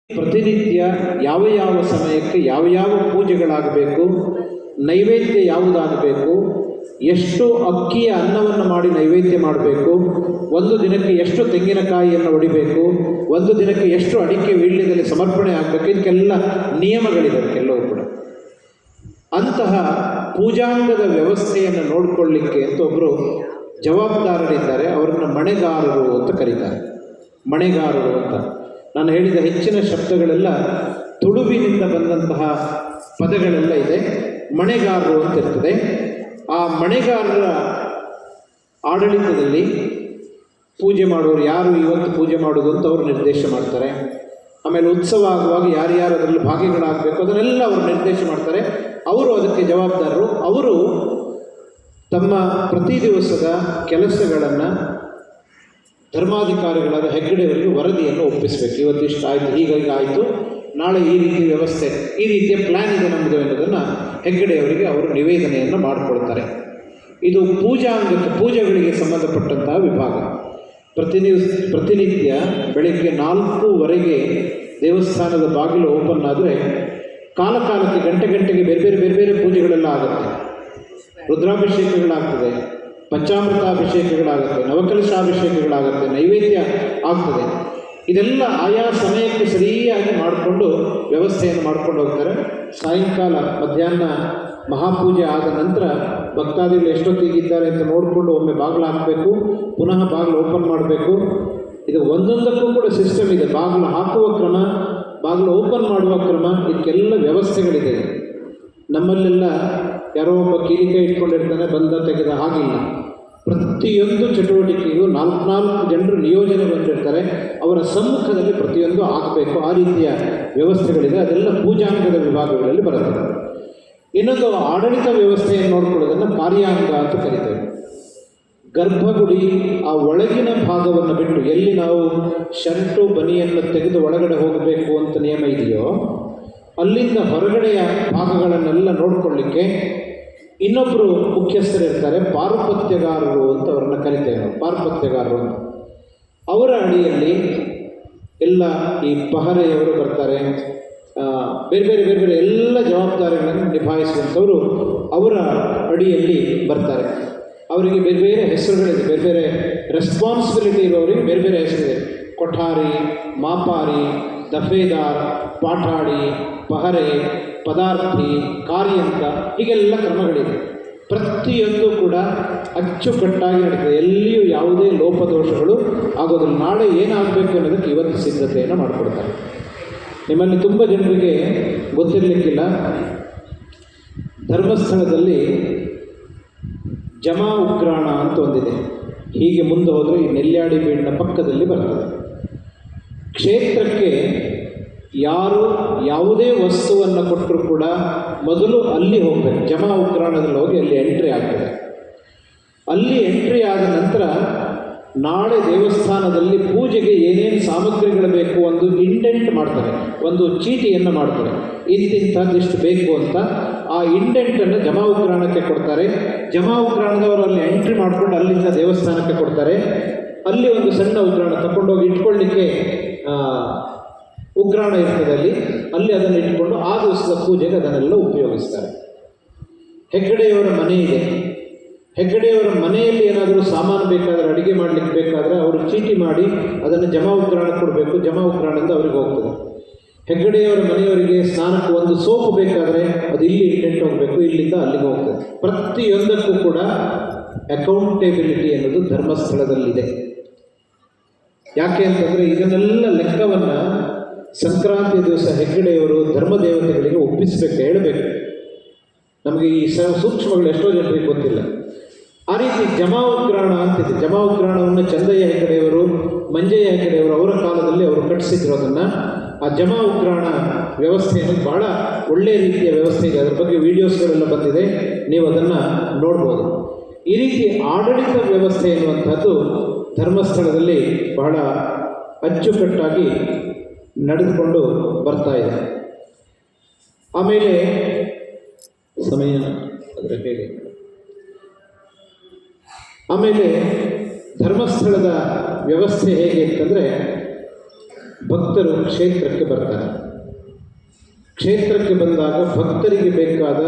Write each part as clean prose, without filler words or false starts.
ಪ್ರತಿನಿತ್ಯ ಯಾವ ಯಾವ ಸಮಯಕ್ಕೆ ಯಾವ ಯಾವ ಪೂಜೆಗಳಾಗಬೇಕು, ನೈವೇದ್ಯ ಯಾವುದಾಗಬೇಕು, ಎಷ್ಟು ಅಕ್ಕಿಯ ಅನ್ನವನ್ನು ಮಾಡಿ ನೈವೇದ್ಯ ಮಾಡಬೇಕು, ಒಂದು ದಿನಕ್ಕೆ ಎಷ್ಟು ತೆಂಗಿನಕಾಯಿಯನ್ನು ಹೊಡಿಬೇಕು, ಒಂದು ದಿನಕ್ಕೆ ಎಷ್ಟು ಅಡಿಕೆ ವೀಳ್ಯದಲ್ಲಿ ಸಮರ್ಪಣೆ ಆಗಬೇಕು, ಇದಕ್ಕೆಲ್ಲ ನಿಯಮಗಳಿವೆ ಕೆಲವು ಕೂಡ. ಅಂತಹ ಪೂಜಾಂಗದ ವ್ಯವಸ್ಥೆಯನ್ನು ನೋಡಿಕೊಳ್ಳಿಕ್ಕೆ ಅಂತ ಒಬ್ಬರು ಜವಾಬ್ದಾರರಿದ್ದಾರೆ. ಅವರನ್ನು ಮಣೆಗಾರರು ಅಂತ ಕರೀತಾರೆ. ಮಣೆಗಾರರು ಅಂತ ನಾನು ಹೇಳಿದ ಹೆಚ್ಚಿನ ಶಬ್ದಗಳೆಲ್ಲ ತುಳುವಿನಿಂದ ಬಂದಂತಹ ಪದಗಳೆಲ್ಲ ಇದೆ. ಮಣೆಗಾರರು ಅಂತ ಇರ್ತದೆ. ಆ ಮಣೆಗಾರರ ಆಡಳಿತದಲ್ಲಿ ಪೂಜೆ ಮಾಡುವವರು ಯಾರು ಇವತ್ತು ಪೂಜೆ ಮಾಡೋದು ಅಂತ ಅವರು ನಿರ್ದೇಶ ಮಾಡ್ತಾರೆ. ಆಮೇಲೆ ಉತ್ಸವ ಆಗುವಾಗ ಯಾರ್ಯಾರು ಅದರಲ್ಲಿ ಭಾಗಿಗಳಾಗಬೇಕು ಅದನ್ನೆಲ್ಲ ಅವರು ನಿರ್ದೇಶ ಮಾಡ್ತಾರೆ. ಅವರು ಅದಕ್ಕೆ ಜವಾಬ್ದಾರರು. ಅವರು ತಮ್ಮ ಪ್ರತಿ ದಿವಸದ ಕೆಲಸಗಳನ್ನು ಧರ್ಮಾಧಿಕಾರಿಗಳಾದ ಹೆಗ್ಗಡೆಯವರಿಗೆ ವರದಿಯನ್ನು ಒಪ್ಪಿಸಬೇಕು. ಇವತ್ತಿಷ್ಟು ಆಯಿತು, ಹೀಗಾಗಿ ಆಯಿತು, ನಾಳೆ ಈ ರೀತಿ ವ್ಯವಸ್ಥೆ, ಈ ರೀತಿಯ ಪ್ಲ್ಯಾನ್ ಇದೆ ನಮ್ಮದು ಎನ್ನುವುದನ್ನು ಹೆಗ್ಗಡೆಯವರಿಗೆ ಅವರು ನಿವೇದನೆಯನ್ನು ಮಾಡಿಕೊಳ್ತಾರೆ. ಇದು ಪೂಜೆಗಳಿಗೆ ಸಂಬಂಧಪಟ್ಟಂತಹ ವಿಭಾಗ. ಪ್ರತಿನಿತ್ಯ ಬೆಳಗ್ಗೆ 4:15 ದೇವಸ್ಥಾನದ ಬಾಗಿಲು ಓಪನ್ ಆದರೆ ಕಾಲಕಾಲಕ್ಕೆ ಗಂಟೆಗೆ ಬೇರೆ ಬೇರೆ ಪೂಜೆಗಳೆಲ್ಲ ಆಗುತ್ತೆ. ರುದ್ರಾಭಿಷೇಕಗಳಾಗ್ತದೆ, ಪಂಚಾಮೃತಾಭಿಷೇಕಗಳಾಗುತ್ತೆ, ನವಕಲಶಾಭಿಷೇಕಗಳಾಗುತ್ತೆ, ನೈವೇದ್ಯ ಆಗ್ತದೆ. ಇದೆಲ್ಲ ಆಯಾ ಸಮಯಕ್ಕೆ ಸರಿಯಾಗಿ ಮಾಡಿಕೊಂಡು ವ್ಯವಸ್ಥೆಯನ್ನು ಮಾಡ್ಕೊಂಡು ಹೋಗ್ತಾರೆ. ಸಾಯಂಕಾಲ ಮಧ್ಯಾಹ್ನ ಮಹಾಪೂಜೆ ಆದ ನಂತರ ಭಕ್ತಾದಿಗಳು ಎಷ್ಟೊತ್ತಿಗಿದ್ದಾರೆ ಅಂತ ನೋಡಿಕೊಂಡು ಒಮ್ಮೆ ಬಾಗಿಲು ಹಾಕಬೇಕು, ಪುನಃ ಬಾಗಿಲು ಓಪನ್ ಮಾಡಬೇಕು. ಇದು ಒಂದೊಂದಕ್ಕೂ ಕೂಡ ಸಿಸ್ಟಮ್ ಇದೆ. ಬಾಗಿಲು ಹಾಕುವ ಕ್ರಮ, ಬಾಗಿಲು ಓಪನ್ ಮಾಡುವ ಕ್ರಮ, ಇದಕ್ಕೆಲ್ಲ ವ್ಯವಸ್ಥೆಗಳಿದೆ. ನಮ್ಮಲ್ಲೆಲ್ಲ ಯಾರೋ ಒಬ್ಬ ಕೀಲಿಕೈ ಇಟ್ಕೊಂಡಿರ್ತಾನೆ, ಬಂದ ತೆಗೆದ, ಹಾಗಿಲ್ಲ. ಪ್ರತಿಯೊಂದು ಚಟುವಟಿಕೆಗೂ 4 ಜನರು ನಿಯೋಜನೆ ಬಂದಿರ್ತಾರೆ. ಅವರ ಸಮ್ಮುಖದಲ್ಲಿ ಪ್ರತಿಯೊಂದು ಆಗಬೇಕು. ಆ ರೀತಿಯ ವ್ಯವಸ್ಥೆಗಳಿದೆ. ಅದೆಲ್ಲ ಪೂಜಾಂಗದ ವಿಭಾಗಗಳಲ್ಲಿ ಬರುತ್ತದೆ. ಇನ್ನೊಂದು ಆಡಳಿತ ವ್ಯವಸ್ಥೆಯನ್ನು ನೋಡ್ಕೊಳ್ಳೋದನ್ನು ಕಾರ್ಯಾಂಗ ಅಂತ ಕರೀತೇವೆ. ಗರ್ಭಗುಡಿ ಆ ಒಳಗಿನ ಭಾಗವನ್ನು ಬಿಟ್ಟು, ಎಲ್ಲಿ ನಾವು ಶರ್ಟು ಬನಿಯನ್ನು ತೆಗೆದು ಒಳಗಡೆ ಹೋಗಬೇಕು ಅಂತ ನಿಯಮ ಇದೆಯೋ, ಅಲ್ಲಿಂದ ಹೊರಗಡೆಯ ಭಾಗಗಳನ್ನೆಲ್ಲ ನೋಡಿಕೊಳ್ಳಿಕ್ಕೆ ಇನ್ನೊಬ್ಬರು ಮುಖ್ಯಸ್ಥರಿರ್ತಾರೆ, ಪಾರುಪತ್ಯಗಾರರು ಅಂತ ಅವರನ್ನು ಕರಿತೇವೆ ನಾವು. ಪಾರುಪತ್ಯಗಾರರು ಅಂತ ಅವರ ಅಡಿಯಲ್ಲಿ ಎಲ್ಲ ಈ ಪಹರೆಯವರು ಬರ್ತಾರೆ. ಬೇರೆ ಎಲ್ಲ ಜವಾಬ್ದಾರಿಗಳನ್ನು ನಿಭಾಯಿಸುವಂಥವರು ಅವರ ಅಡಿಯಲ್ಲಿ ಬರ್ತಾರೆ. ಅವರಿಗೆ ಬೇರೆ ಹೆಸರುಗಳಿದೆ. ಬೇರೆ ರೆಸ್ಪಾನ್ಸಿಬಿಲಿಟಿ ಇರೋರಿಗೆ ಬೇರೆ ಹೆಸರಿದೆ. ಕೊಠಾರಿ, ಮಾಪಾರಿ, ದಫೇದಾರ್, ಪಾಠಾಡಿ, ಪಹರೆ, ಪದಾರ್ಥಿ, ಕಾರ್ಯಂಕ, ಹೀಗೆಲ್ಲ ಕ್ರಮಗಳಿದೆ. ಪ್ರತಿಯೊಂದು ಕೂಡ ಅಚ್ಚುಕಟ್ಟಾಗಿ ನಡೀತದೆ. ಎಲ್ಲಿಯೂ ಯಾವುದೇ ಲೋಪದೋಷಗಳು ಆಗೋದಿಲ್ಲ. ನಾಳೆ ಏನಾಗಬೇಕು ಅನ್ನೋದಕ್ಕೆ ಇವತ್ತು ಸಿದ್ಧತೆಯನ್ನು ಮಾಡಿಕೊಡ್ತಾರೆ. ನಿಮ್ಮಲ್ಲಿ ತುಂಬ ಜನರಿಗೆ ಗೊತ್ತಿರಲಿಕ್ಕಿಲ್ಲ, ಧರ್ಮಸ್ಥಳದಲ್ಲಿ ಜಮಾ ಉಗ್ರಾಣ ಅಂತ ಒಂದಿದೆ. ಹೀಗೆ ಮುಂದೆ ಹೋದರೆ ಈ ನೆಲ್ಯಾಡಿ ಬೀಡಿನ ಪಕ್ಕದಲ್ಲಿ ಬರ್ತದೆ. ಕ್ಷೇತ್ರಕ್ಕೆ ಯಾರು ಯಾವುದೇ ವಸ್ತುವನ್ನು ಕೊಟ್ಟರೂ ಕೂಡ ಮೊದಲು ಅಲ್ಲಿ ಹೋಗಬೇಕು. ಜಮಾ ಉಗ್ರಾಣದಲ್ಲಿ ಹೋಗಿ ಅಲ್ಲಿ ಎಂಟ್ರಿ ಆಗ್ತದೆ. ಅಲ್ಲಿ ಎಂಟ್ರಿ ಆದ ನಂತರ ನಾಳೆ ದೇವಸ್ಥಾನದಲ್ಲಿ ಪೂಜೆಗೆ ಏನೇನು ಸಾಮಗ್ರಿಗಳು ಬೇಕು ಒಂದು ಇಂಡೆಂಟ್ ಮಾಡ್ತಾರೆ, ಒಂದು ಚೀಟಿಯನ್ನು ಮಾಡ್ತಾರೆ. ಇಂತಿಂಥದ್ದಿಷ್ಟು ಬೇಕು ಅಂತ ಆ ಇಂಡೆಂಟನ್ನು ಜಮಾ ಉಗ್ರಾಣಕ್ಕೆ ಕೊಡ್ತಾರೆ. ಜಮಾ ಉಗ್ರಾಣದವರು ಅಲ್ಲಿ ಎಂಟ್ರಿ ಮಾಡಿಕೊಂಡು ಅಲ್ಲಿಂದ ದೇವಸ್ಥಾನಕ್ಕೆ ಕೊಡ್ತಾರೆ. ಅಲ್ಲಿ ಒಂದು ಸಣ್ಣ ಉಗ್ರಾಣ ತಗೊಂಡೋಗಿ ಇಟ್ಕೊಳ್ಳಿಕ್ಕೆ ಉಗ್ರಾಣ ಇರ್ತದೆ. ಅಲ್ಲಿ ಅದನ್ನು ಇಟ್ಕೊಂಡು ಆ ದಿವಸದ ಪೂಜೆಗೆ ಅದನ್ನೆಲ್ಲ ಉಪಯೋಗಿಸ್ತಾರೆ. ಹೆಗ್ಗಡೆಯವರ ಮನೆ ಇದೆ. ಹೆಗ್ಗಡೆಯವರ ಮನೆಯಲ್ಲಿ ಏನಾದರೂ ಸಾಮಾನು ಬೇಕಾದರೆ, ಅಡುಗೆ ಮಾಡಲಿಕ್ಕೆ ಬೇಕಾದರೆ ಅವರು ಚೀಟಿ ಮಾಡಿ ಅದನ್ನು ಜಮಾ ಉಗ್ರಾಣ ಕೊಡಬೇಕು. ಜಮಾ ಉಗ್ರಾಣದಿಂದ ಅವ್ರಿಗೆ ಹೋಗ್ತದೆ. ಹೆಗ್ಗಡೆಯವರ ಮನೆಯವರಿಗೆ ಸ್ನಾನಕ್ಕೆ ಒಂದು ಸೋಪು ಬೇಕಾದರೆ ಅದು ಇಲ್ಲಿ ಇಂಡೆಂಟ್ ಹೋಗಬೇಕು, ಇಲ್ಲಿಂದ ಅಲ್ಲಿಗೆ ಹೋಗ್ತದೆ. ಪ್ರತಿಯೊಂದಕ್ಕೂ ಕೂಡ ಅಕೌಂಟೇಬಿಲಿಟಿ ಅನ್ನೋದು ಧರ್ಮಸ್ಥಳದಲ್ಲಿದೆ. ಯಾಕೆ ಅಂತಂದರೆ ಇದನ್ನೆಲ್ಲ ಲೆಕ್ಕವನ್ನು ಸಂಕ್ರಾಂತಿ ದಿವಸ ಹೆಗ್ಗಡೆಯವರು ಧರ್ಮದೇವತೆಗಳಿಗೆ ಒಪ್ಪಿಸಬೇಕು, ಹೇಳಬೇಕು. ನಮಗೆ ಈ ಸೂಕ್ಷ್ಮಗಳು ಎಷ್ಟೋ ಜನರಿಗೆ ಗೊತ್ತಿಲ್ಲ. ಆ ರೀತಿ ಜಮಾ ಉಗ್ರಾಣ ಅಂತಿದೆ. ಜಮಾ ಉಗ್ರಾಣವನ್ನು ಚಂದಯ್ಯ ಹೆಗ್ಗಡೆಯವರು, ಮಂಜಯ್ಯ ಹೆಗ್ಗಡೆಯವರು ಅವರ ಕಾಲದಲ್ಲಿ ಅವರು ಕಟ್ಟಿಸಿದ್ರು. ಅದನ್ನು ಆ ಜಮಾ ಉಗ್ರಾಣ ವ್ಯವಸ್ಥೆಯನ್ನು ಭಾಳ ಒಳ್ಳೆಯ ರೀತಿಯ ವ್ಯವಸ್ಥೆ ಇದೆ. ಅದರ ಬಗ್ಗೆ ವಿಡಿಯೋಸ್ಗಳೆಲ್ಲ ಬಂದಿದೆ, ನೀವು ಅದನ್ನು ನೋಡ್ಬೋದು. ಈ ರೀತಿ ಆಡಳಿತ ವ್ಯವಸ್ಥೆ ಎನ್ನುವಂಥದ್ದು ಧರ್ಮಸ್ಥಳದಲ್ಲಿ ಬಹಳ ಅಚ್ಚುಕಟ್ಟಾಗಿ ನಡೆದುಕೊಂಡು ಬರ್ತಾ ಇದೆ. ಆಮೇಲೆ ಸಮಯ ಅದರ ಹೇಳಿ. ಆಮೇಲೆ ಧರ್ಮಸ್ಥಳದ ವ್ಯವಸ್ಥೆ ಹೇಗೆ ಅಂತಂದರೆ ಭಕ್ತರು ಕ್ಷೇತ್ರಕ್ಕೆ ಬರ್ತಾರೆ. ಕ್ಷೇತ್ರಕ್ಕೆ ಬಂದಾಗ ಭಕ್ತರಿಗೆ ಬೇಕಾದ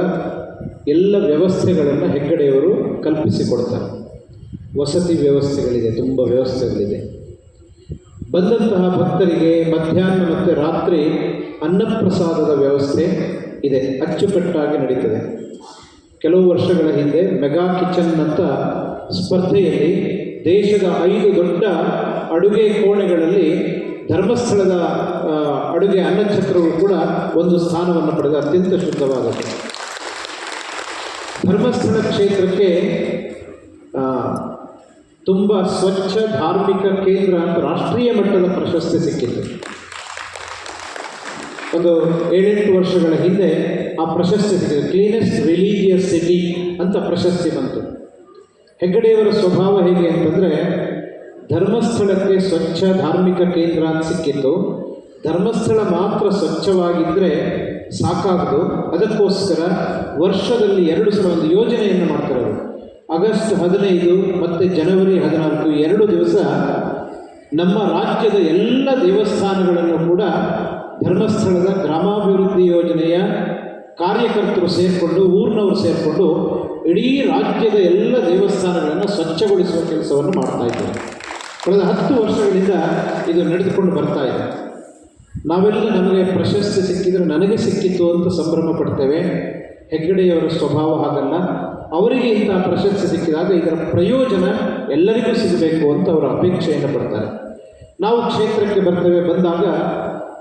ಎಲ್ಲ ವ್ಯವಸ್ಥೆಗಳನ್ನು ಹೆಗ್ಗಡೆಯವರು ಕಲ್ಪಿಸಿಕೊಡ್ತಾರೆ. ವಸತಿ ವ್ಯವಸ್ಥೆಗಳಿದೆ, ತುಂಬ ವ್ಯವಸ್ಥೆಗಳಿದೆ. ಬಂದಂತಹ ಭಕ್ತರಿಗೆ ಮಧ್ಯಾಹ್ನ ಮತ್ತು ರಾತ್ರಿ ಅನ್ನಪ್ರಸಾದದ ವ್ಯವಸ್ಥೆ ಇದೆ, ಅಚ್ಚುಕಟ್ಟಾಗಿ ನಡೀತದೆ. ಕೆಲವು ವರ್ಷಗಳ ಹಿಂದೆ ಮೆಗಾ ಕಿಚನ್ ಅಂತ ಸ್ಪರ್ಧೆಯಲ್ಲಿ ದೇಶದ 5 ದೊಡ್ಡ ಅಡುಗೆ ಕೋಣೆಗಳಲ್ಲಿ ಧರ್ಮಸ್ಥಳದ ಅಡುಗೆ ಅನ್ನಛತ್ರವು ಕೂಡ ಒಂದು ಸ್ಥಾನವನ್ನು ಪಡೆದ ಅತ್ಯಂತ ಶುದ್ಧವಾದದ್ದು. ಧರ್ಮಸ್ಥಳ ಕ್ಷೇತ್ರಕ್ಕೆ ತುಂಬ ಸ್ವಚ್ಛ ಧಾರ್ಮಿಕ ಕೇಂದ್ರ ಅಂತ ರಾಷ್ಟ್ರೀಯ ಮಟ್ಟದ ಪ್ರಶಸ್ತಿ ಸಿಕ್ಕಿತ್ತು. ಒಂದು 7-8 ವರ್ಷಗಳ ಹಿಂದೆ ಆ ಪ್ರಶಸ್ತಿ ಸಿಕ್ಕಿದೆ. ಕ್ಲೀನೆಸ್ಟ್ ರಿಲೀಜಿಯಸ್ ಸಿಟಿ ಅಂತ ಪ್ರಶಸ್ತಿ ಬಂತು. ಹೆಗ್ಗಡೆಯವರ ಸ್ವಭಾವ ಹೇಗೆ ಅಂತಂದರೆ, ಧರ್ಮಸ್ಥಳಕ್ಕೆ ಸ್ವಚ್ಛ ಧಾರ್ಮಿಕ ಕೇಂದ್ರ ಅಂತ ಸಿಕ್ಕಿತ್ತು. ಧರ್ಮಸ್ಥಳ ಮಾತ್ರ ಸ್ವಚ್ಛವಾಗಿದ್ದರೆ ಸಾಕಾಗದು, ಅದಕ್ಕೋಸ್ಕರ ವರ್ಷದಲ್ಲಿ 2 ಸಲ ಒಂದು ಯೋಜನೆಯನ್ನು ಮಾಡ್ತಾರೆ ಅವರು. ಆಗಸ್ಟ್ 15 ಮತ್ತು ಜನವರಿ 14 2 ದಿವಸ ನಮ್ಮ ರಾಜ್ಯದ ಎಲ್ಲ ದೇವಸ್ಥಾನಗಳನ್ನು ಕೂಡ ಧರ್ಮಸ್ಥಳದ ಗ್ರಾಮಾಭಿವೃದ್ಧಿ ಯೋಜನೆಯ ಕಾರ್ಯಕರ್ತರು ಸೇರಿಕೊಂಡು, ಊರಿನವರು ಸೇರಿಕೊಂಡು ಇಡೀ ರಾಜ್ಯದ ಎಲ್ಲ ದೇವಸ್ಥಾನಗಳನ್ನು ಸ್ವಚ್ಛಗೊಳಿಸುವ ಕೆಲಸವನ್ನು ಮಾಡ್ತಾ ಇದ್ದಾರೆ. ಕಳೆದ 10 ವರ್ಷಗಳಿಂದ ಇದು ನಡೆದುಕೊಂಡು ಬರ್ತಾ ಇದೆ. ನಾವೆಲ್ಲ ನಮಗೆ ಪ್ರಶಸ್ತಿ ಸಿಕ್ಕಿದರೆ ನನಗೆ ಸಿಕ್ಕಿತು ಅಂತ ಸಂಭ್ರಮ ಪಡ್ತೇವೆ. ಹೆಗ್ಗಡೆಯವರ ಸ್ವಭಾವ ಹಾಗಲ್ಲ. ಅವರಿಗೆ ಇಂತಹ ಪ್ರಶಸ್ತಿ ಸಿಕ್ಕಿದಾಗ ಇದರ ಪ್ರಯೋಜನ ಎಲ್ಲರಿಗೂ ಸಿಗಬೇಕು ಅಂತ ಅವರು ಅಪೇಕ್ಷೆಯನ್ನು ಪಡ್ತಾರೆ. ನಾವು ಕ್ಷೇತ್ರಕ್ಕೆ ಬರ್ತೇವೆ, ಬಂದಾಗ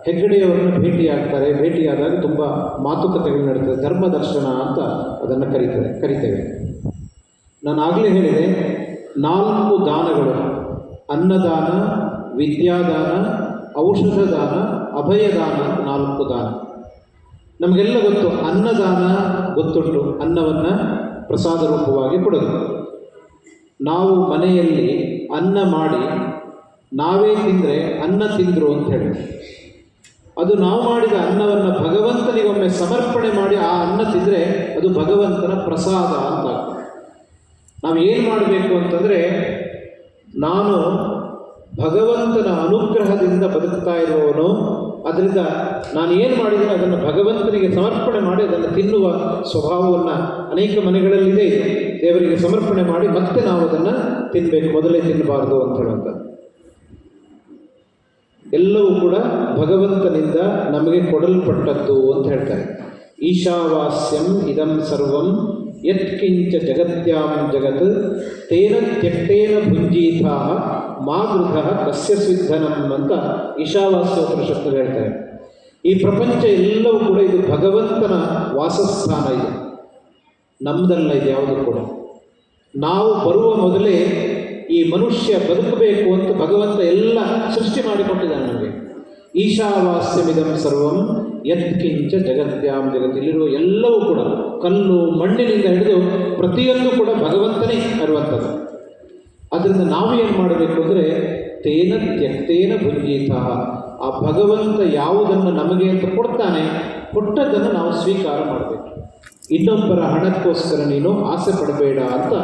ಹೆಗ್ಗಡೆಯವರನ್ನು ಭೇಟಿಯಾದಾಗ ತುಂಬ ಮಾತುಕತೆಗಳು ನಡೀತದೆ. ಧರ್ಮ ದರ್ಶನ ಅಂತ ಅದನ್ನು ಕರಿತೇವೆ. ನಾನು ಆಗಲೇ ಹೇಳಿದೆ, 4 ದಾನಗಳು: ಅನ್ನದಾನ, ವಿದ್ಯಾದಾನ, ಔಷಧ ದಾನ, ಅಭಯದಾನ ಅಂತ 4 ದಾನ. ನಮಗೆಲ್ಲ ಗೊತ್ತು, ಅನ್ನದಾನ ಗೊತ್ತುಂಟು, ಅನ್ನವನ್ನು ಪ್ರಸಾದ ರೂಪವಾಗಿ ಕೊಡೋದು. ನಾವು ಮನೆಯಲ್ಲಿ ಅನ್ನ ಮಾಡಿ ನಾವೇ ತಿಂದರೆ ಅನ್ನ ತಿಂದರು ಅಂತ ಹೇಳಿ, ಅದು ನಾವು ಮಾಡಿದ ಅನ್ನವನ್ನು ಭಗವಂತನಿಗೊಮ್ಮೆ ಸಮರ್ಪಣೆ ಮಾಡಿ ಆ ಅನ್ನ ತಿಂದರೆ ಅದು ಭಗವಂತನ ಪ್ರಸಾದ ಅಂತ. ನಾವು ಏನು ಮಾಡಬೇಕು ಅಂತಂದರೆ, ನಾನು ಭಗವಂತನ ಅನುಗ್ರಹದಿಂದ ಬದುಕ್ತಾ ಇರುವವನು, ಅದರಿಂದ ನಾನು ಏನು ಮಾಡಿದರೆ ಅದನ್ನು ಭಗವಂತನಿಗೆ ಸಮರ್ಪಣೆ ಮಾಡಿ ಅದನ್ನು ತಿನ್ನುವ ಸ್ವಭಾವವನ್ನು ಅನೇಕ ಮನೆಗಳಲ್ಲಿದೆ. ಇದು ದೇವರಿಗೆ ಸಮರ್ಪಣೆ ಮಾಡಿ ಮತ್ತೆ ನಾವು ಅದನ್ನು ತಿನ್ನಬೇಕು, ಮೊದಲೇ ತಿನ್ನಬಾರ್ದು ಅಂತ ಹೇಳುವಂಥದ್ದು. ಎಲ್ಲವೂ ಕೂಡ ಭಗವಂತನಿಂದ ನಮಗೆ ಕೊಡಲ್ಪಟ್ಟದ್ದು ಅಂತ ಹೇಳ್ತಾರೆ. ಈಶಾವಾಸ್ಯಂ ಇದಂ ಸರ್ವಂ ಯತ್ಕಿಂಚ ಜಗತ್ಯಾಂ ಜಗತ್ ತೇನ ತ್ಯಕ್ತೇನ ಭುಂಜೀತಾ ಮಾಗೃಧ ಕಸ್ಯ ಸಿದ್ಧನಂ ಅಂತ ಈಶಾವಾಸ್ಯ ಉಪನಿಷತ್ತು ಹೇಳ್ತಾರೆ. ಈ ಪ್ರಪಂಚ ಎಲ್ಲವೂ ಕೂಡ ಇದು ಭಗವಂತನ ವಾಸಸ್ಥಾನ. ಇದು ನಮ್ಮದಲ್ಲ, ಇದು ಯಾವುದು ಕೂಡ. ನಾವು ಬರುವ ಮೊದಲೇ ಈ ಮನುಷ್ಯ ಬದುಕಬೇಕು ಅಂತ ಭಗವಂತ ಎಲ್ಲ ಸೃಷ್ಟಿ ಮಾಡಿಕೊಟ್ಟಿದ್ದಾನೆ ನಮಗೆ. ಈಶಾವಾಸ್ಯಮಿದಂ ಸರ್ವಂ ಯತ್ಕಿಂಚ ಜಗತ್ಯಾಂ ಜಗತ್. ಇಲ್ಲಿರುವ ಎಲ್ಲವೂ ಕೂಡ ಕಲ್ಲು ಮಣ್ಣಿನಿಂದ ಹಿಡಿದು ಪ್ರತಿಯೊಂದು ಕೂಡ ಭಗವಂತನೇ ಇರುವಂಥದ್ದು. ಅದರಿಂದ ನಾವು ಏನು ಮಾಡಬೇಕು ಅಂದರೆ, ತೇನ ತ್ಯಕ್ತೇನ ಭುಂಜೀತಃ, ಆ ಭಗವಂತ ಯಾವುದನ್ನು ನಮಗೆ ಅಂತ ಕೊಡ್ತಾನೆ, ಕೊಟ್ಟದ್ದನ್ನು ನಾವು ಸ್ವೀಕಾರ ಮಾಡಬೇಕು. ಇನ್ನೊಬ್ಬರ ಹಣಕ್ಕೋಸ್ಕರ ನೀನು ಆಸೆ ಪಡಬೇಡ ಅಂತ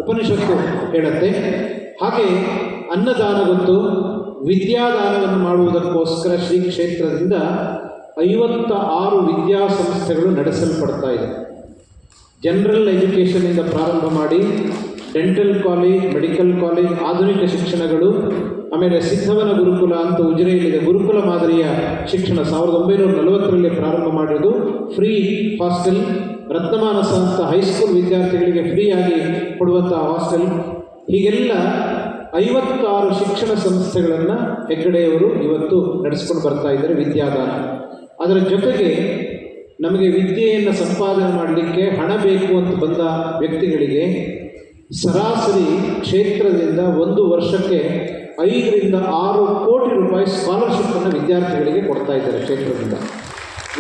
ಉಪನಿಷತ್ತು ಹೇಳುತ್ತೆ. ಹಾಗೆ ಅನ್ನದಾನ ಗೊತ್ತು. ವಿದ್ಯಾದಾನವನ್ನು ಮಾಡುವುದಕ್ಕೋಸ್ಕರ ಶ್ರೀ ಕ್ಷೇತ್ರದಿಂದ 56 ವಿದ್ಯಾಸಂಸ್ಥೆಗಳು ನಡೆಸಲ್ಪಡ್ತಾ ಇದೆ. ಜನರಲ್ ಎಜುಕೇಷನಿಂದ ಪ್ರಾರಂಭ ಮಾಡಿ ಡೆಂಟಲ್ ಕಾಲೇಜ್, ಮೆಡಿಕಲ್ ಕಾಲೇಜ್, ಆಧುನಿಕ ಶಿಕ್ಷಣಗಳು, ಆಮೇಲೆ ಸಿದ್ಧವನ ಗುರುಕುಲ ಅಂತ ಉಜಿರೆಯಲ್ಲಿದೆ. ಗುರುಕುಲ ಮಾದರಿಯ ಶಿಕ್ಷಣ 1940ರಲ್ಲಿ ಪ್ರಾರಂಭ ಮಾಡಿರೋದು. ಫ್ರೀ ಹಾಸ್ಟೆಲ್, ರತ್ನಮಾನಸ ಅಂತ ಹೈಸ್ಕೂಲ್ ವಿದ್ಯಾರ್ಥಿಗಳಿಗೆ ಫ್ರೀಯಾಗಿ ಕೊಡುವಂಥ ಹಾಸ್ಟೆಲ್. ಹೀಗೆಲ್ಲ 56 ಶಿಕ್ಷಣ ಸಂಸ್ಥೆಗಳನ್ನು ಹೆಗ್ಗಡೆಯವರು ಇವತ್ತು ನಡೆಸ್ಕೊಂಡು ಬರ್ತಾ ಇದ್ದಾರೆ. ವಿದ್ಯಾದಾನ, ಅದರ ಜೊತೆಗೆ ನಮಗೆ ವಿದ್ಯೆಯನ್ನು ಸಂಪಾದನೆ ಮಾಡಲಿಕ್ಕೆ ಹಣ ಬೇಕು ಅಂತ ಬಂದ ವ್ಯಕ್ತಿಗಳಿಗೆ ಸರಾಸರಿ ಕ್ಷೇತ್ರದಿಂದ ಒಂದು ವರ್ಷಕ್ಕೆ 5 ರಿಂದ 6 ಕೋಟಿ ರೂಪಾಯಿ ಸ್ಕಾಲರ್ಶಿಪ್ಪನ್ನು ವಿದ್ಯಾರ್ಥಿಗಳಿಗೆ ಕೊಡ್ತಾ ಇದ್ದಾರೆ ಕ್ಷೇತ್ರದಿಂದ,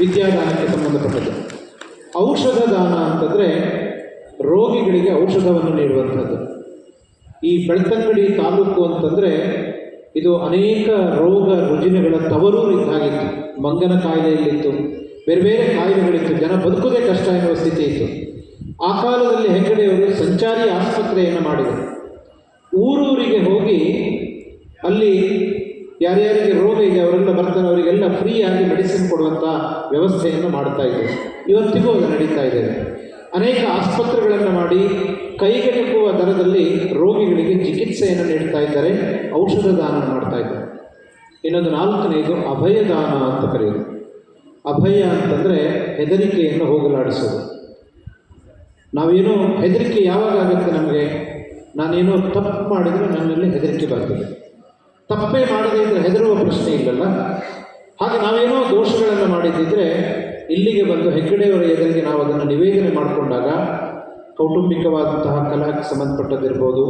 ವಿದ್ಯಾದಾನಕ್ಕೆ ಸಂಬಂಧಪಟ್ಟದ್ದು. ಔಷಧ ದಾನ ಅಂತಂದರೆ ರೋಗಿಗಳಿಗೆ ಔಷಧವನ್ನು ನೀಡುವಂಥದ್ದು. ಈ ಬೆಳ್ತಂಗಡಿ ತಾಲೂಕು ಅಂತಂದರೆ ಇದು ಅನೇಕ ರೋಗ ರುಜಿನಗಳ ತವರೂರು ಇದ್ದಾಗಿತ್ತು. ಮಂಗನ ಕಾಯಿಲೆಯಲ್ಲಿತ್ತು, ಬೇರೆ ಬೇರೆ ಕಾಯಿಲೆಗಳಿತ್ತು, ಜನ ಬದುಕೋದೇ ಕಷ್ಟ ಎನ್ನುವ ಸ್ಥಿತಿ ಇತ್ತು. ಆ ಕಾಲದಲ್ಲಿ ಹೆಗ್ಗಡೆಯವರು ಸಂಚಾರಿ ಆಸ್ಪತ್ರೆಯನ್ನು ಮಾಡಿದರು. ಊರೂರಿಗೆ ಹೋಗಿ ಅಲ್ಲಿ ಯಾರ್ಯಾರಿಗೆ ರೋಗ ಇದೆ ಅವರೆಲ್ಲ ಬರ್ತಾರೆ, ಅವರಿಗೆಲ್ಲ ಫ್ರೀಯಾಗಿ ಮೆಡಿಸಿನ್ ಕೊಡುವಂಥ ವ್ಯವಸ್ಥೆಯನ್ನು ಮಾಡ್ತಾ ಇದ್ದೇವೆ. ಇವತ್ತಿಗೂ ಅದು ನಡೀತಾ ಇದೆ. ಅನೇಕ ಆಸ್ಪತ್ರೆಗಳನ್ನು ಮಾಡಿ ಕೈಗೆಟುಕುವ ದರದಲ್ಲಿ ರೋಗಿಗಳಿಗೆ ಚಿಕಿತ್ಸೆಯನ್ನು ನೀಡ್ತಾ ಇದ್ದಾರೆ, ಔಷಧ ದಾನ ಮಾಡ್ತಾ ಇದ್ದಾರೆ. ಇನ್ನೊಂದು 4ನೇದು ಅಭಯದಾನ ಅಂತ ಕರೆಯೋದು. ಅಭಯ ಅಂತಂದರೆ ಹೆದರಿಕೆಯನ್ನು ಹೋಗಲಾಡಿಸೋದು. ನಾವೇನೋ ಹೆದರಿಕೆ ಯಾವಾಗ ಆಗುತ್ತೆ ನಮಗೆ, ನಾನೇನೋ ತಪ್ಪು ಮಾಡಿದರೆ ನನ್ನಲ್ಲಿ ಹೆದರಿಕೆ ಬರ್ತದೆ. ತಪ್ಪೇ ಮಾಡದೇ ಇದ್ದರೆ ಹೆದರುವ ಪ್ರಶ್ನೆ ಇಲ್ಲಲ್ಲ. ಹಾಗೆ ನಾವೇನೋ ದೋಷಗಳನ್ನು ಮಾಡಿದ್ದಿದ್ರೆ ಇಲ್ಲಿಗೆ ಬಂದು ಹೆಗ್ಗಡೆಯವರ ಎದುರಿಗೆ ನಾವು ಅದನ್ನು ನಿವೇದನೆ ಮಾಡಿಕೊಂಡಾಗ, ಕೌಟುಂಬಿಕವಾದಂತಹ ಕಲಹಕ್ಕೆ ಸಂಬಂಧಪಟ್ಟದ್ದಿರ್ಬೋದು,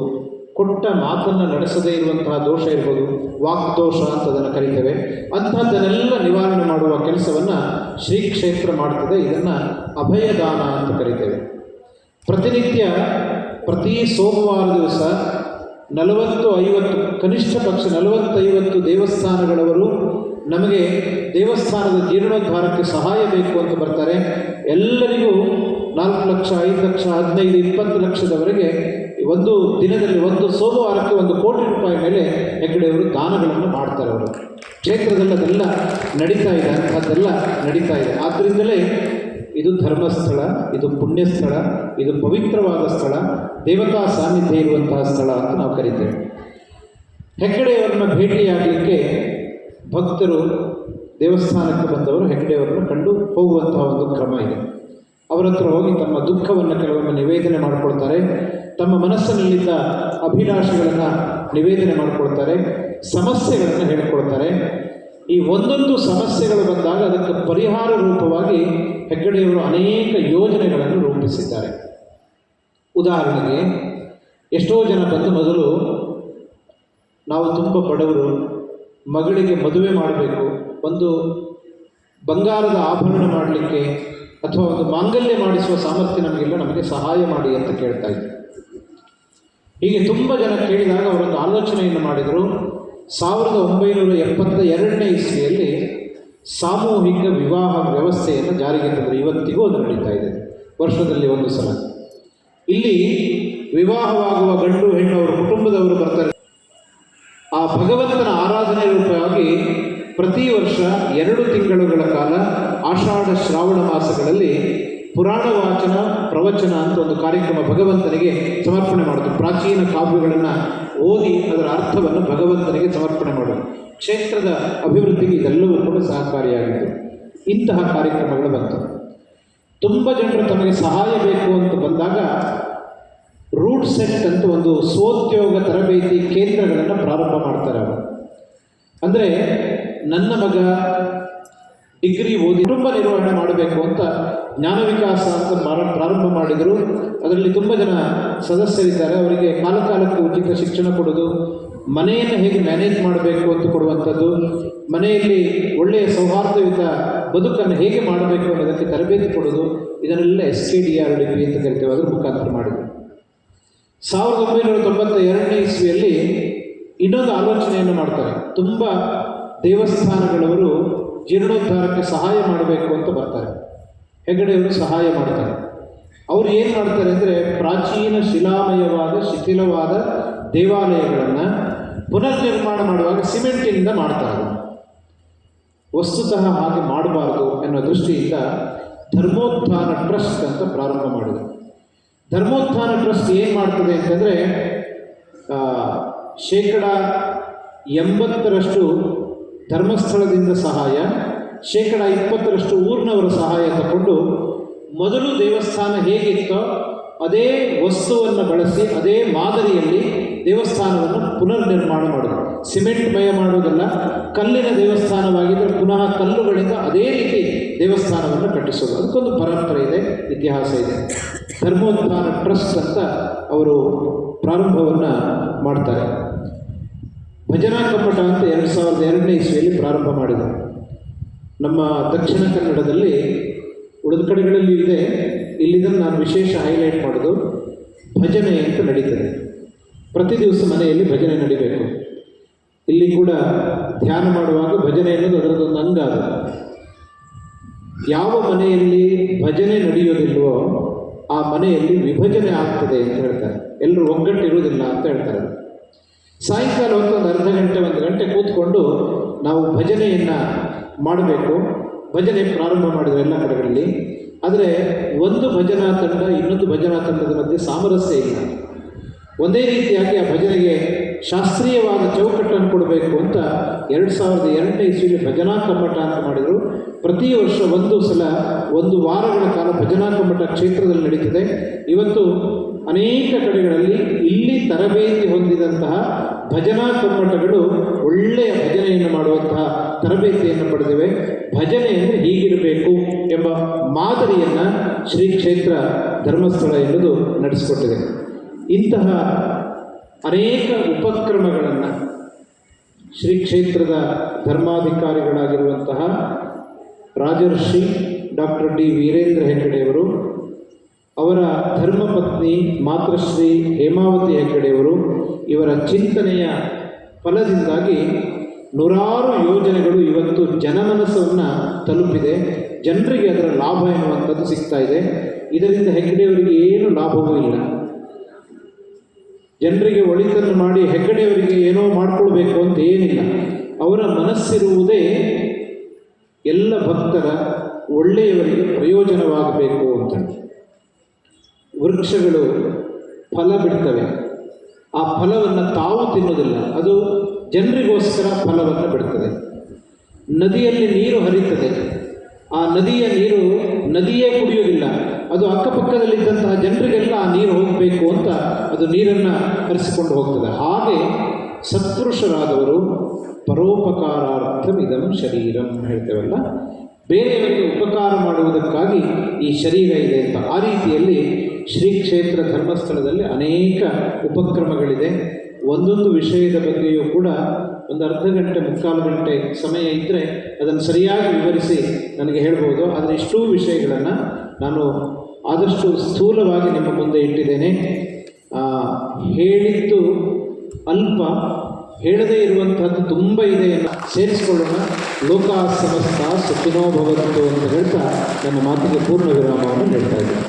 ಕೊಟ್ಟ ಮಾತನ್ನು ನಡೆಸದೇ ಇರುವಂತಹ ದೋಷ ಇರ್ಬೋದು, ವಾಗ್ದೋಷ ಅಂತ ಅದನ್ನು ಕರಿತೇವೆ, ಅಂಥದ್ದನ್ನೆಲ್ಲ ನಿವಾರಣೆ ಮಾಡುವ ಕೆಲಸವನ್ನು ಶ್ರೀ ಕ್ಷೇತ್ರ ಮಾಡ್ತದೆ. ಇದನ್ನು ಅಭಯದಾನ ಅಂತ ಕರಿತೇವೆ. ಪ್ರತಿನಿತ್ಯ ಪ್ರತಿ ಸೋಮವಾರ ದಿವಸ 40-50 ಕನಿಷ್ಠ ಪಕ್ಷ 40-50 ದೇವಸ್ಥಾನಗಳವರು ನಮಗೆ ದೇವಸ್ಥಾನದ ಜೀರ್ಣೋದ್ಧಾರಕ್ಕೆ ಸಹಾಯ ಬೇಕು ಅಂತ ಬರ್ತಾರೆ. ಎಲ್ಲರಿಗೂ 4 ಲಕ್ಷ, 5 ಲಕ್ಷ, 15, 20 ಲಕ್ಷದವರೆಗೆ ಒಂದು ದಿನದಲ್ಲಿ, ಒಂದು ಸೋಮವಾರಕ್ಕೆ 1 ಕೋಟಿ ರೂಪಾಯಿ ಮೇಲೆ ಹೆಗ್ಗಡೆಯವರು ದಾನಗಳನ್ನು ಮಾಡ್ತಾರೆ. ಅವರು ಕ್ಷೇತ್ರದಲ್ಲಿ ಅದೆಲ್ಲ ನಡೀತಾ ಇದೆ, ಅಂಥದ್ದೆಲ್ಲ ನಡೀತಾ ಇದೆ. ಆದ್ದರಿಂದಲೇ ಇದು ಧರ್ಮಸ್ಥಳ, ಇದು ಪುಣ್ಯಸ್ಥಳ, ಇದು ಪವಿತ್ರವಾದ ಸ್ಥಳ, ದೇವತಾ ಸಾನ್ನಿಧ್ಯ ಇರುವಂತಹ ಸ್ಥಳ ಅಂತ ನಾವು ಕರಿತೇವೆ. ಹೆಗ್ಗಡೆಯವರನ್ನ ಭೇಟಿಯಾಗಲಿಕ್ಕೆ ಭಕ್ತರು, ದೇವಸ್ಥಾನಕ್ಕೆ ಬಂದವರು ಹೆಗ್ಗಡೆಯವರನ್ನು ಕಂಡು ಹೋಗುವಂತಹ ಒಂದು ಕ್ರಮ ಇದೆ. ಅವರ ಹತ್ರ ಹೋಗಿ ತಮ್ಮ ದುಃಖವನ್ನು ಕೆಲವೊಮ್ಮೆ ನಿವೇದನೆ ಮಾಡಿಕೊಳ್ತಾರೆ, ತಮ್ಮ ಮನಸ್ಸಿನಲ್ಲಿದ್ದ ಅಭಿಲಾಷೆಗಳನ್ನು ನಿವೇದನೆ ಮಾಡಿಕೊಳ್ತಾರೆ, ಸಮಸ್ಯೆಗಳನ್ನು ಹೇಳಿಕೊಳ್ತಾರೆ. ಈ ಒಂದೊಂದು ಸಮಸ್ಯೆಗಳು ಬಂದಾಗ ಅದಕ್ಕೆ ಪರಿಹಾರ ರೂಪವಾಗಿ ಹೆಗ್ಗಡೆಯವರು ಅನೇಕ ಯೋಜನೆಗಳನ್ನು ರೂಪಿಸಿದ್ದಾರೆ. ಉದಾಹರಣೆಗೆ, ಎಷ್ಟೋ ಜನ ಬಂದು ಮೊದಲು ನಾವು ತುಂಬ ಬಡವರು, ಮಗಳಿಗೆ ಮದುವೆ ಮಾಡಬೇಕು, ಒಂದು ಬಂಗಾರದ ಆಭರಣ ಮಾಡಲಿಕ್ಕೆ ಅಥವಾ ಒಂದು ಮಾಂಗಲ್ಯ ಮಾಡಿಸುವ ಸಾಮರ್ಥ್ಯ ನಮಗಿಲ್ಲ, ನಮಗೆ ಸಹಾಯ ಮಾಡಿ ಅಂತ ಕೇಳ್ತಾ ಇದ್ದರು. ಹೀಗೆ ತುಂಬ ಜನ ಕೇಳಿದಾಗ ಅವರೊಂದು ಆಲೋಚನೆಯನ್ನು ಮಾಡಿದರು. 1972ನೇ ಇಸ್ವಿಯಲ್ಲಿ ಸಾಮೂಹಿಕ ವಿವಾಹ ವ್ಯವಸ್ಥೆಯನ್ನು ಜಾರಿಗೆ ತಂದರು. ಇವತ್ತಿಗೂ ಅದು ನಡೀತಾ ಇದೆ, ವರ್ಷದಲ್ಲಿ 1 ಸಲ. ಇಲ್ಲಿ ವಿವಾಹವಾಗುವ ಗಂಡು ಹೆಣ್ಣು ಅವರ ಕುಟುಂಬದವರು ಬರ್ತಾರೆ. ಆ ಭಗವಂತನ ಆರಾಧನೆ ರೂಪವಾಗಿ ಪ್ರತಿ ವರ್ಷ 2 ತಿಂಗಳುಗಳ ಕಾಲ ಆಷಾಢ ಶ್ರಾವಣ ಮಾಸಗಳಲ್ಲಿ ಪುರಾಣ ವಾಚನ ಪ್ರವಚನ ಅಂತ ಒಂದು ಕಾರ್ಯಕ್ರಮ ಭಗವಂತನಿಗೆ ಸಮರ್ಪಣೆ ಮಾಡೋದು. ಪ್ರಾಚೀನ ಕಾವ್ಯಗಳನ್ನು ಓದಿ ಅದರ ಅರ್ಥವನ್ನು ಭಗವಂತನಿಗೆ ಸಮರ್ಪಣೆ ಮಾಡೋದು. ಕ್ಷೇತ್ರದ ಅಭಿವೃದ್ಧಿಗೆ ಇದೆಲ್ಲವೂ ಕೂಡ ಸಹಕಾರಿಯಾಗಿತ್ತು. ಇಂತಹ ಕಾರ್ಯಕ್ರಮಗಳು ಬಂತು. ತುಂಬ ಜನರು ತಮಗೆ ಸಹಾಯ ಬೇಕು ಅಂತ ಬಂದಾಗ ರೂಟ್ ಸೆಟ್ ಅಂತ ಒಂದು ಸ್ವೋದ್ಯೋಗ ತರಬೇತಿ ಕೇಂದ್ರಗಳನ್ನು ಪ್ರಾರಂಭ ಮಾಡ್ತಾರೆ ಅವರು. ಅಂದರೆ ನನ್ನ ಮಗ ಡಿಗ್ರಿ ಓದಿ ಕುಟುಂಬ ನಿರ್ವಹಣೆ ಮಾಡಬೇಕು ಅಂತ ಜ್ಞಾನ ವಿಕಾಸ ಅಂತ ಪ್ರಾರಂಭ ಮಾಡಿದರು. ಅದರಲ್ಲಿ ತುಂಬ ಜನ ಸದಸ್ಯರಿದ್ದಾರೆ. ಅವರಿಗೆ ಕಾಲಕಾಲಕ್ಕೆ ಉಚಿತ ಶಿಕ್ಷಣ ಕೊಡೋದು, ಮನೆಯನ್ನು ಹೇಗೆ ಮ್ಯಾನೇಜ್ ಮಾಡಬೇಕು ಅಂತ ಕೊಡುವಂಥದ್ದು, ಮನೆಯಲ್ಲಿ ಒಳ್ಳೆಯ ಸೌಹಾರ್ದಯುತ ಬದುಕನ್ನು ಹೇಗೆ ಮಾಡಬೇಕು ಅನ್ನೋದಕ್ಕೆ ತರಬೇತಿ ಕೊಡೋದು, ಇದನ್ನೆಲ್ಲ SKDRDP ಅಂತ ಕರಿತೇವೆ, ಅದರ ಮುಖಾಂತರ ಮಾಡಿದರು. 1992ನೇ ಇಸ್ವಿಯಲ್ಲಿ ಇನ್ನೊಂದು ಆಲೋಚನೆಯನ್ನು ಮಾಡ್ತಾರೆ. ತುಂಬ ದೇವಸ್ಥಾನಗಳವರು ಜೀರ್ಣೋದ್ಧಾರಕ್ಕೆ ಸಹಾಯ ಮಾಡಬೇಕು ಅಂತ ಬರ್ತಾರೆ. ಹೆಗ್ಗಡೆಯವರು ಸಹಾಯ ಮಾಡ್ತಾರೆ. ಅವರು ಏನು ಮಾಡ್ತಾರೆ ಅಂದರೆ, ಪ್ರಾಚೀನ ಶಿಲಾಮಯವಾದ ಶಿಥಿಲವಾದ ದೇವಾಲಯಗಳನ್ನು ಪುನರ್ನಿರ್ಮಾಣ ಮಾಡುವಾಗ ಸಿಮೆಂಟಿನಿಂದ ಮಾಡ್ತಾರೆ. ವಸ್ತುತಃ ಹಾಗೆ ಮಾಡಬಾರ್ದು ಎನ್ನುವ ದೃಷ್ಟಿಯಿಂದ ಧರ್ಮೋತ್ಥಾನ ಟ್ರಸ್ಟ್ ಅಂತ ಪ್ರಾರಂಭ ಮಾಡಿದರು. ಧರ್ಮೋತ್ಥಾನ ಟ್ರಸ್ಟ್ ಏನು ಮಾಡ್ತದೆ ಅಂತಂದರೆ, 80% ಧರ್ಮಸ್ಥಳದಿಂದ ಸಹಾಯ, 20% ಊರಿನವರ ಸಹಾಯ ತಗೊಂಡು ಮೊದಲು ದೇವಸ್ಥಾನ ಹೇಗಿತ್ತೋ ಅದೇ ವಸ್ತುವನ್ನು ಬಳಸಿ ಅದೇ ಮಾದರಿಯಲ್ಲಿ ದೇವಸ್ಥಾನವನ್ನು ಪುನರ್ನಿರ್ಮಾಣ ಮಾಡೋದು. ಸಿಮೆಂಟ್ಮಯ ಮಾಡೋದಲ್ಲ, ಕಲ್ಲಿನ ದೇವಸ್ಥಾನವಾಗಿದ್ದರೆ ಪುನಃ ಕಲ್ಲುಗಳಿಂದ ಅದೇ ರೀತಿ ದೇವಸ್ಥಾನವನ್ನು ಕಟ್ಟಿಸೋದು. ಅದಕ್ಕೊಂದು ಪರಂಪರೆ ಇದೆ, ಇತಿಹಾಸ ಇದೆ. ಧರ್ಮೋತ್ಥಾನ ಟ್ರಸ್ಟ್ ಅಂತ ಅವರು ಪ್ರಾರಂಭವನ್ನು ಮಾಡ್ತಾರೆ. ಭಜನಾ ಕಮ್ಮಟ ಅಂತ 2002ನೇ ಇಸ್ವಿಯಲ್ಲಿ ಪ್ರಾರಂಭ ಮಾಡಿದರು. ನಮ್ಮ ದಕ್ಷಿಣ ಕನ್ನಡದಲ್ಲಿ, ಉಳಿದ ಕಡೆಗಳಲ್ಲಿ ಇದೆ, ಇಲ್ಲಿದ್ದನ್ನು ನಾನು ವಿಶೇಷ ಹೈಲೈಟ್ ಮಾಡೋದು, ಭಜನೆ ಅಂತ ನಡೀತದೆ. ಪ್ರತಿ ದಿವಸ ಮನೆಯಲ್ಲಿ ಭಜನೆ ನಡಿಬೇಕು. ಇಲ್ಲಿ ಕೂಡ ಧ್ಯಾನ ಮಾಡುವಾಗ ಭಜನೆ ಅನ್ನೋದು ಅದರದೊಂದು ಅಂಗ. ಅದು ಯಾವ ಮನೆಯಲ್ಲಿ ಭಜನೆ ನಡೆಯೋದಿಲ್ವೋ ಆ ಮನೆಯಲ್ಲಿ ವಿಭಜನೆ ಆಗ್ತದೆ ಅಂತ ಹೇಳ್ತಾರೆ. ಎಲ್ಲರೂ ಒಗ್ಗಟ್ಟಿರುವುದಿಲ್ಲ ಅಂತ ಹೇಳ್ತಾರೆ. ಸಾಯಂಕಾಲ ಹೊತ್ತು ಒಂದು ಅರ್ಧ ಗಂಟೆ 1 ಗಂಟೆ ಕೂತ್ಕೊಂಡು ನಾವು ಭಜನೆಯನ್ನು ಮಾಡಬೇಕು. ಭಜನೆ ಪ್ರಾರಂಭ ಮಾಡಿದ್ರು ಎಲ್ಲ ಕಡೆಗಳಲ್ಲಿ. ಆದರೆ ಒಂದು ಭಜನಾ ತಂಡ ಇನ್ನೊಂದು ಭಜನಾ ತಂಡದ ಮಧ್ಯೆ ಸಾಮರಸ್ಯ ಇಲ್ಲ. ಒಂದೇ ರೀತಿಯಾಗಿ ಆ ಭಜನೆಗೆ ಶಾಸ್ತ್ರೀಯವಾದ ಚೌಕಟ್ಟನ್ನು ಕೊಡಬೇಕು ಅಂತ 2002ನೇ ಇಸ್ವಿಯಲ್ಲಿ ಭಜನಾ ಕಮ್ಮಟ ಅಂತ ಮಾಡಿದರು. ಪ್ರತಿ ವರ್ಷ ಒಂದು ಸಲ 1 ವಾರಗಳ ಕಾಲ ಭಜನಾ ಕಮ್ಮಟ ಕ್ಷೇತ್ರದಲ್ಲಿ ನಡೀತದೆ. ಇವತ್ತು ಅನೇಕ ಕಡೆಗಳಲ್ಲಿ ಇಲ್ಲಿ ತರಬೇತಿ ಹೊಂದಿದಂತಹ ಭಜನಾ ಕಮ್ಮಟಗಳು ಒಳ್ಳೆಯ ಭಜನೆಯನ್ನು ಮಾಡುವಂತಹ ತರಬೇತಿಯನ್ನು ಪಡೆದಿವೆ. ಭಜನೆ ಅಂದರೆ ಹೀಗಿರಬೇಕು ಎಂಬ ಮಾದರಿಯನ್ನು ಶ್ರೀ ಕ್ಷೇತ್ರ ಧರ್ಮಸ್ಥಳ ಎನ್ನುವುದು ನಡೆಸಿಕೊಟ್ಟಿದೆ. ಇಂತಹ ಅನೇಕ ಉಪಕ್ರಮಗಳನ್ನು ಶ್ರೀ ಕ್ಷೇತ್ರದ ಧರ್ಮಾಧಿಕಾರಿಗಳಾಗಿರುವಂತಹ ರಾಜರ್ಷಿ ಡಾಕ್ಟರ್ ಡಿ ವೀರೇಂದ್ರ ಹೆಗ್ಗಡೆಯವರು, ಅವರ ಧರ್ಮಪತ್ನಿ ಮಾತೃಶ್ರೀ ಹೇಮಾವತಿ ಹೆಗ್ಗಡೆಯವರು, ಇವರ ಚಿಂತನೆಯ ಫಲದಿಂದಾಗಿ ನೂರಾರು ಯೋಜನೆಗಳು ಇವತ್ತು ಜನಮನಸ್ಸನ್ನು ತಲುಪಿದೆ. ಜನರಿಗೆ ಅದರ ಲಾಭ ಎನ್ನುವಂಥದ್ದು ಸಿಗ್ತಾ ಇದೆ. ಇದರಿಂದ ಹೆಗ್ಗಡೆಯವರಿಗೆ ಏನು ಲಾಭವೂ ಇಲ್ಲ. ಜನರಿಗೆ ಒಳಿತನ್ನು ಮಾಡಿ ಹೆಗ್ಗಡೆಯವರಿಗೆ ಏನೋ ಮಾಡಿಕೊಳ್ಬೇಕು ಅಂತ ಏನಿಲ್ಲ. ಅವರ ಮನಸ್ಸಿರುವುದೇ ಎಲ್ಲ ಭಕ್ತರ ಒಳ್ಳೆಯವರಿಗೆ ಪ್ರಯೋಜನವಾಗಬೇಕು ಅಂತ. ವೃಕ್ಷಗಳು ಫಲ ಬಿಡ್ತವೆ, ಆ ಫಲವನ್ನು ತಾವು ತಿನ್ನೋದಿಲ್ಲ, ಅದು ಜನರಿಗೋಸ್ಕರ ಫಲವನ್ನು ಬಿಡ್ತದೆ. ನದಿಯಲ್ಲಿ ನೀರು ಹರಿತದೆ, ಆ ನದಿಯ ನೀರು ನದಿಯೇ ಕುಡಿಯೋದಿಲ್ಲ, ಅದು ಅಕ್ಕಪಕ್ಕದಲ್ಲಿದ್ದಂತಹ ಜನರಿಗೆಲ್ಲ ಆ ನೀರು ಹೋಗಬೇಕು ಅಂತ ಅದು ನೀರನ್ನು ಹರಿಸಿಕೊಂಡು ಹೋಗ್ತದೆ. ಹಾಗೆ ಸತ್ಪುರುಷರಾದವರು ಪರೋಪಕಾರಾರ್ಥಂ ಇದಂ ಶರೀರಂ ಹೇಳ್ತೇವಲ್ಲ, ಬೇರೆಯವರಿಗೆ ಉಪಕಾರ ಮಾಡುವುದಕ್ಕಾಗಿ ಈ ಶರೀರ ಇದೆ ಅಂತ. ಆ ರೀತಿಯಲ್ಲಿ ಶ್ರೀ ಕ್ಷೇತ್ರ ಧರ್ಮಸ್ಥಳದಲ್ಲಿ ಅನೇಕ ಉಪಕ್ರಮಗಳಿದೆ. ಒಂದೊಂದು ವಿಷಯದ ಬಗ್ಗೆಯೂ ಕೂಡ ಒಂದು ಅರ್ಧ ಗಂಟೆ 3/4 ಗಂಟೆ ಸಮಯ ಇದ್ದರೆ ಅದನ್ನು ಸರಿಯಾಗಿ ವಿವರಿಸಿ ನನಗೆ ಹೇಳ್ಬೋದು. ಆದರೆ ಇಷ್ಟೂ ವಿಷಯಗಳನ್ನು ನಾನು ಆದಷ್ಟು ಸ್ಥೂಲವಾಗಿ ನಿಮ್ಮ ಮುಂದೆ ಇಟ್ಟಿದ್ದೇನೆ. ಹೇಳಿದ್ದು ಅಲ್ಪ, ಹೇಳದೇ ಇರುವಂಥದ್ದು ತುಂಬ ಇದೆ ಎಂದು ಸೇರಿಸಿಕೊಳ್ಳೋಣ. ಲೋಕಾ ಸಮಸ್ತ ಸುಖಿನೋ ಭವಂತು ಅಂತ ಹೇಳ್ತಾ ನನ್ನ ಮಾತಿಗೆ ಪೂರ್ಣ ವಿರಾಮವನ್ನು ನೀಡ್ತಾ ಇದ್ದೀನಿ.